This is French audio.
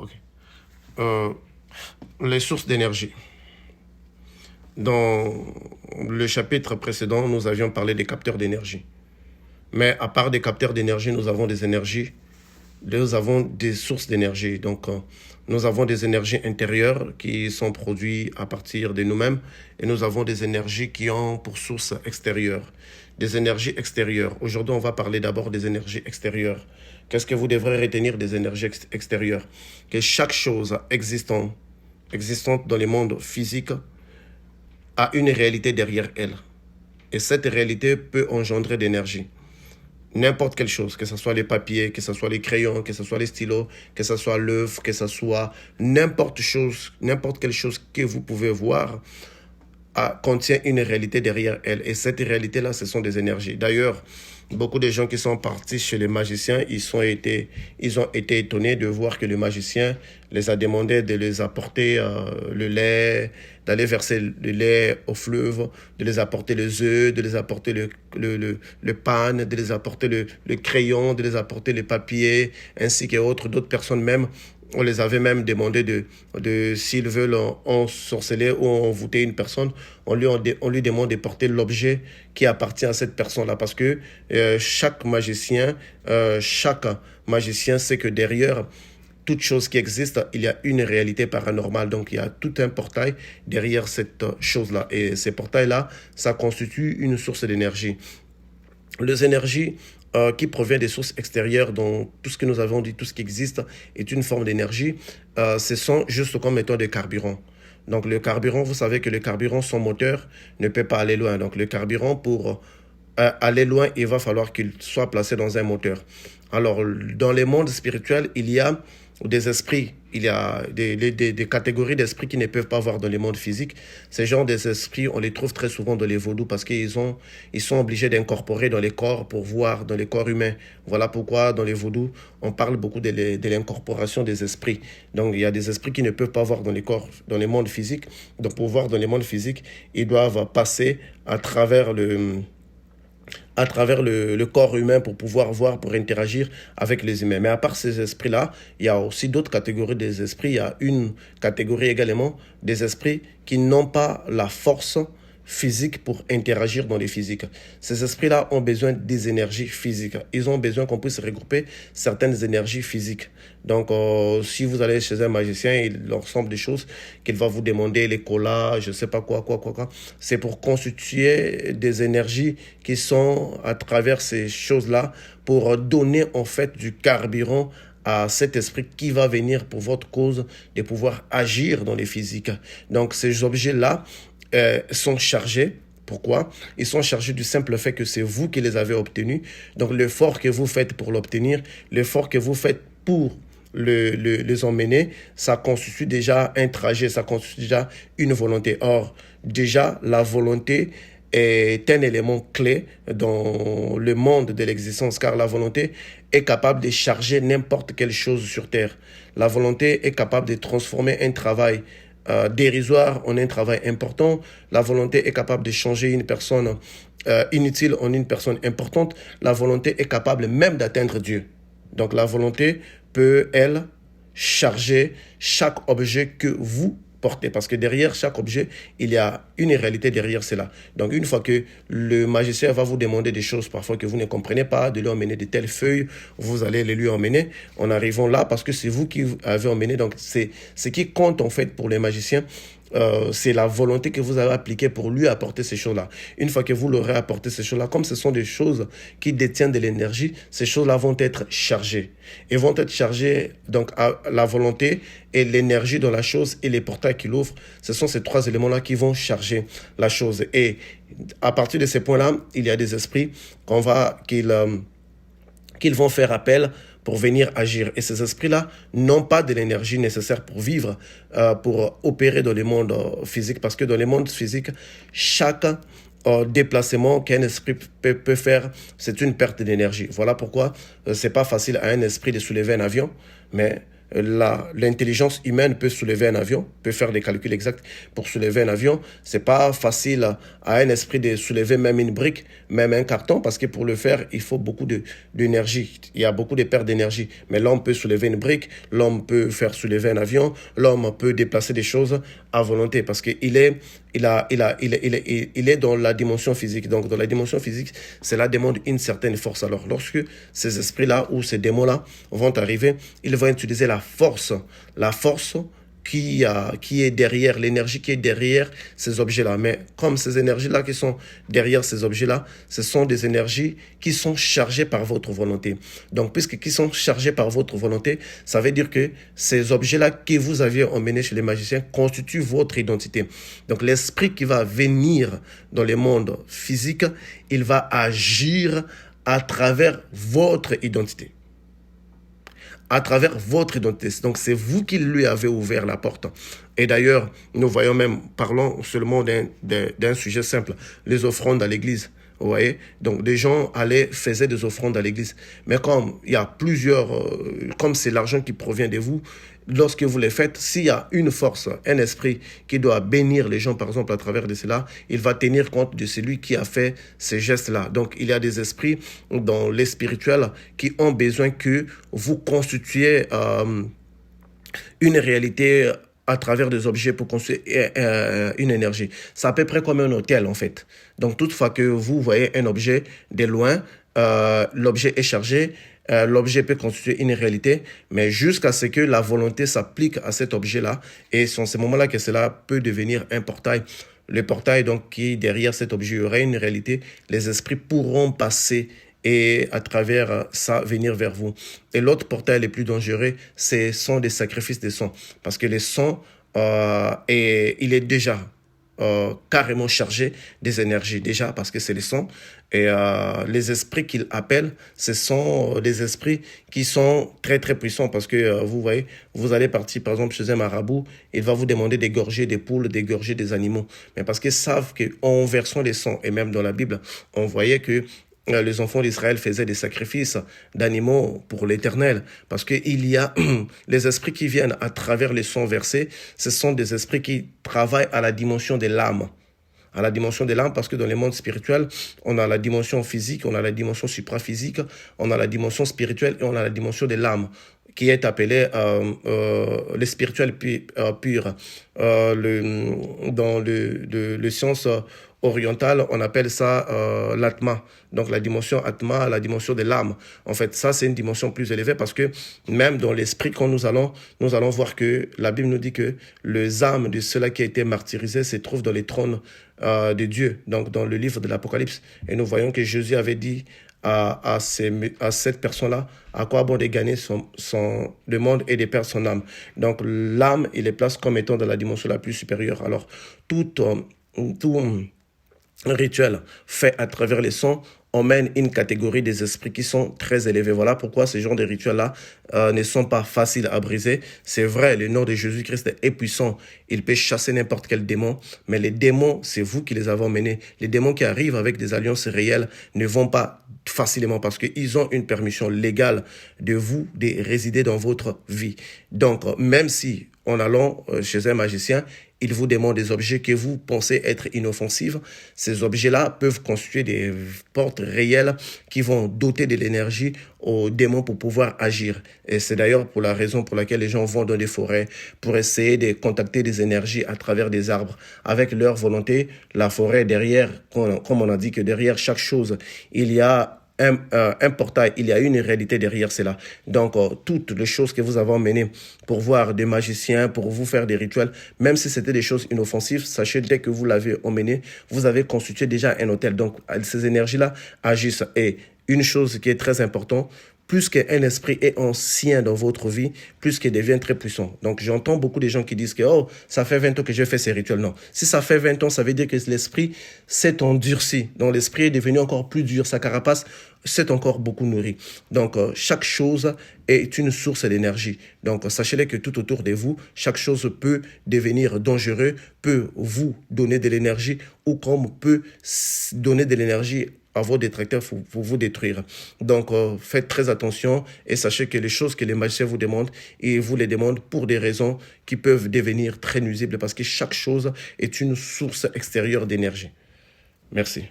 Ok. Euh, les sources d'énergie. Dans le chapitre précédent, nous avions parlé des capteurs d'énergie. Mais à part des capteurs d'énergie, nous avons des énergies, nous avons des sources d'énergie. Donc, nous avons des énergies intérieures qui sont produites à partir de nous-mêmes et nous avons des énergies qui ont pour source extérieure. Des énergies extérieures. Aujourd'hui, on va parler d'abord des énergies extérieures. Qu'est-ce que vous devrez retenir des énergies extérieures? Que chaque chose existante dans le monde physique a une réalité derrière elle. Et cette réalité peut engendrer d'énergie. N'importe quelle chose, que ce soit les papiers, que ce soit les crayons, que ce soit les stylos, que ce soit l'œuf, que ce soit n'importe quelle chose que vous pouvez voir, contient une réalité derrière elle. Et cette réalité-là, ce sont des énergies. D'ailleurs, beaucoup de gens qui sont partis chez les magiciens, ils ont été étonnés de voir que le magicien les a demandé de les apporter le lait, d'aller verser le lait au fleuve, de les apporter les œufs, de les apporter le pan, de les apporter le crayon, de les apporter le papier, ainsi d'autres personnes même. On les avait même demandé s'ils veulent ensorceler ou envoûter une personne, on lui demande de porter l'objet qui appartient à cette personne-là. Parce que chaque magicien sait que derrière toute chose qui existe, il y a une réalité paranormale. Donc, il y a tout un portail derrière cette chose-là. Et ces portails-là, ça constitue une source d'énergie. Les énergies qui proviennent des sources extérieures, dont tout ce que nous avons dit, tout ce qui existe est une forme d'énergie, ce sont juste comme étant des carburants. Donc le carburant, vous savez que le carburant, son moteur ne peut pas aller loin. Donc le carburant, pour aller loin, il va falloir qu'il soit placé dans un moteur. Alors dans les mondes spirituels, il y a des esprits, il y a des catégories d'esprits qui ne peuvent pas voir dans les mondes physiques. Ces genres d'esprits, on les trouve très souvent dans les vaudous parce qu'ils sont obligés d'incorporer dans les corps pour voir dans les corps humains. Voilà pourquoi dans les vaudous, on parle beaucoup de l'incorporation des esprits. Donc il y a des esprits qui ne peuvent pas voir dans les corps, dans les mondes physiques. Donc pour voir dans les mondes physiques, ils doivent passer à travers le corps humain pour pouvoir voir, pour interagir avec les humains. Mais à part ces esprits-là, il y a aussi d'autres catégories des esprits. Il y a une catégorie également des esprits qui n'ont pas la force physique pour interagir dans les physiques. Ces esprits-là ont besoin des énergies physiques. Ils ont besoin qu'on puisse regrouper certaines énergies physiques. Donc, si vous allez chez un magicien, il leur semble des choses qu'il va vous demander, les colas, je ne sais pas quoi. C'est pour constituer des énergies qui sont à travers ces choses-là pour donner en fait du carburant à cet esprit qui va venir pour votre cause de pouvoir agir dans les physiques. Donc, ces objets-là sont chargés. Pourquoi? Ils sont chargés du simple fait que c'est vous qui les avez obtenus. Donc l'effort que vous faites pour l'obtenir, l'effort que vous faites pour les emmener, ça constitue déjà un trajet, ça constitue déjà une volonté. Or, déjà, la volonté est un élément clé dans le monde de l'existence, car la volonté est capable de charger n'importe quelle chose sur Terre. La volonté est capable de transformer un travail dérisoire en un travail important. La volonté est capable de changer une personne inutile en une personne importante. La volonté est capable même d'atteindre Dieu. Donc la volonté peut, elle, charger chaque objet que vous portez. Parce que derrière chaque objet, il y a une réalité derrière cela. Donc une fois que le magicien va vous demander des choses parfois que vous ne comprenez pas, de lui emmener de telles feuilles, vous allez les lui emmener. En arrivant là, parce que c'est vous qui avez emmené. Donc c'est ce qui compte en fait pour les magiciens. C'est la volonté que vous avez appliquée pour lui apporter ces choses-là. Une fois que vous l'aurez apporté ces choses-là, comme ce sont des choses qui détiennent de l'énergie, ces choses-là vont être chargées. Et vont être chargées, donc à la volonté et l'énergie dans la chose et les portails qu'il ouvre. Ce sont ces trois éléments-là qui vont charger la chose. Et à partir de ces points-là, il y a des esprits qu'ils vont faire appel pour venir agir. Et ces esprits-là n'ont pas de l'énergie nécessaire pour vivre, pour opérer dans les mondes physiques. Parce que dans les mondes physiques, chaque déplacement qu'un esprit peut faire, c'est une perte d'énergie. Voilà pourquoi c'est pas facile à un esprit de soulever un avion, mais L'intelligence humaine peut soulever un avion, peut faire des calculs exacts pour soulever un avion. C'est pas facile à un esprit de soulever même une brique, même un carton, parce que pour le faire, il faut beaucoup d'énergie. Il y a beaucoup de pertes d'énergie. Mais l'homme peut soulever une brique, l'homme peut faire soulever un avion, l'homme peut déplacer des choses à volonté, parce qu'il est, il est dans la dimension physique. Donc, dans la dimension physique, cela demande une certaine force. Alors, lorsque ces esprits-là ou ces démons-là vont arriver, ils vont utiliser la force qui est derrière, l'énergie qui est derrière ces objets-là. Mais comme ces énergies-là qui sont derrière ces objets-là, ce sont des énergies qui sont chargées par votre volonté. Donc, puisque qui sont chargées par votre volonté, ça veut dire que ces objets-là que vous aviez emmenés chez les magiciens constituent votre identité. Donc, l'esprit qui va venir dans le monde physique, il va agir à travers votre identité. À travers votre identité. Donc, c'est vous qui lui avez ouvert la porte. Et d'ailleurs, nous voyons même, parlons seulement d'un sujet simple, les offrandes à l'église. Vous voyez? Donc, des gens faisaient des offrandes à l'église. Mais comme il y a comme c'est l'argent qui provient de vous, lorsque vous les faites, s'il y a une force, un esprit qui doit bénir les gens, par exemple, à travers de cela, il va tenir compte de celui qui a fait ces gestes-là. Donc, il y a des esprits dans les spirituels qui ont besoin que vous constituiez une réalité à travers des objets pour construire une énergie. C'est à peu près comme un hôtel, en fait. Donc, toutefois que vous voyez un objet de loin, l'objet est chargé, l'objet peut constituer une réalité, mais jusqu'à ce que la volonté s'applique à cet objet-là, et c'est en ce moment-là que cela peut devenir un portail. Le portail, donc, qui derrière cet objet aurait une réalité, les esprits pourront passer et à travers ça, venir vers vous. Et l'autre portail le plus dangereux, ce sont des sacrifices de sang. Parce que le sang, il est déjà carrément chargé des énergies, déjà, parce que c'est le sang. Et les esprits qu'il appelle, ce sont des esprits qui sont très, très puissants. Parce que, vous voyez, vous allez partir, par exemple, chez un marabout, il va vous demander d'égorger des poules, d'égorger des animaux. Mais parce qu'ils savent qu'en versant les sangs, et même dans la Bible, on voyait que les enfants d'Israël faisaient des sacrifices d'animaux pour l'Éternel, parce qu'il y a les esprits qui viennent à travers les sons versés, ce sont des esprits qui travaillent à la dimension de l'âme. À la dimension de l'âme, parce que dans les mondes spirituels, on a la dimension physique, on a la dimension supraphysique, on a la dimension spirituelle et on a la dimension de l'âme, qui est appelé le spirituel pur. Dans le science orientale, on appelle ça l'atma. Donc la dimension atma, la dimension de l'âme. En fait, ça, c'est une dimension plus élevée parce que même dans l'esprit, quand nous allons voir que la Bible nous dit que les âmes de ceux-là qui a été martyrisés se trouvent dans les trônes de Dieu, donc dans le livre de l'Apocalypse. Et nous voyons que Jésus avait dit à cette personne-là, à quoi bon de gagner le monde et de perdre son âme. Donc l'âme, il les place comme étant dans la dimension la plus supérieure. Alors tout rituel fait à travers les sons emmène une catégorie des esprits qui sont très élevés. Voilà pourquoi ces genres de rituels-là ne sont pas faciles à briser. C'est vrai, le nom de Jésus-Christ est puissant. Il peut chasser n'importe quel démon, mais les démons, c'est vous qui les avez emmenés. Les démons qui arrivent avec des alliances réelles ne vont pas facilement parce qu'ils ont une permission légale de vous de résider dans votre vie. Donc, même si en allant chez un magicien, il vous demande des objets que vous pensez être inoffensifs. Ces objets-là peuvent constituer des portes réelles qui vont doter de l'énergie aux démons pour pouvoir agir. Et c'est d'ailleurs pour la raison pour laquelle les gens vont dans des forêts pour essayer de contacter des énergies à travers des arbres. Avec leur volonté, la forêt derrière, comme on a dit que derrière chaque chose, il y a un portail, il y a une réalité derrière cela. Donc, toutes les choses que vous avez emmenées pour voir des magiciens, pour vous faire des rituels, même si c'était des choses inoffensives, sachez dès que vous l'avez emmené, vous avez constitué déjà un hôtel. Donc, ces énergies-là agissent. Et une chose qui est très importante, plus qu'un esprit est ancien dans votre vie, plus qu'il devient très puissant. Donc, j'entends beaucoup de gens qui disent que ça fait 20 ans que j'ai fait ces rituels. Non. Si ça fait 20 ans, ça veut dire que l'esprit s'est endurci. Donc, l'esprit est devenu encore plus dur. Sa carapace s'est encore beaucoup nourrie. Donc, chaque chose est une source d'énergie. Donc, sachez-le que tout autour de vous, chaque chose peut devenir dangereux, peut vous donner de l'énergie ou comme peut donner de l'énergie à vos détracteurs pour vous détruire. Donc, faites très attention et sachez que les choses que les magiciens vous demandent, ils vous les demandent pour des raisons qui peuvent devenir très nuisibles parce que chaque chose est une source extérieure d'énergie. Merci.